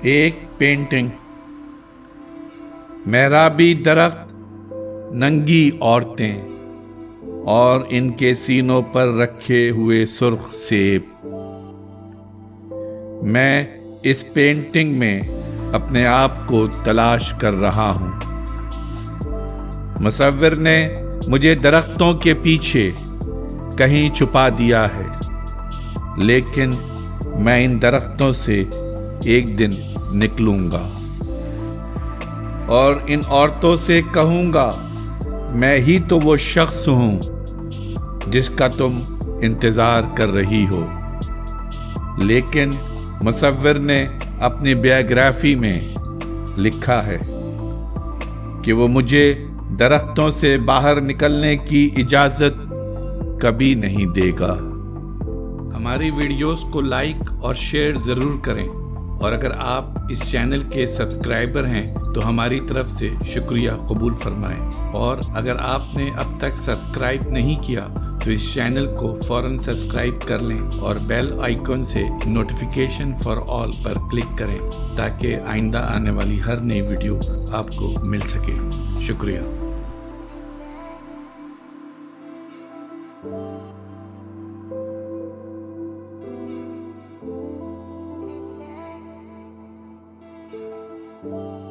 ایک پینٹنگ۔ محرابی درخت، ننگی عورتیں اور ان کے سینوں پر رکھے ہوئے سرخ سیب۔ میں اس پینٹنگ میں اپنے آپ کو تلاش کر رہا ہوں۔ مصور نے مجھے درختوں کے پیچھے کہیں چھپا دیا ہے، لیکن میں ان درختوں سے ایک دن نکلوں گا اور ان عورتوں سے کہوں گا، میں ہی تو وہ شخص ہوں جس کا تم انتظار کر رہی ہو۔ لیکن مصور نے اپنی بائیوگرافی میں لکھا ہے کہ وہ مجھے درختوں سے باہر نکلنے کی اجازت کبھی نہیں دے گا۔ ہماری ویڈیوز کو لائک اور شیئر ضرور کریں، اور اگر آپ اس چینل کے سبسکرائبر ہیں تو ہماری طرف سے شکریہ قبول فرمائیں، اور اگر آپ نے اب تک سبسکرائب نہیں کیا تو اس چینل کو فوراً سبسکرائب کر لیں اور بیل آئیکن سے notification for all per click کریں تاکہ آئندہ آنے والی ہر نئی ویڈیو آپ کو مل سکے۔ شکریہ۔ you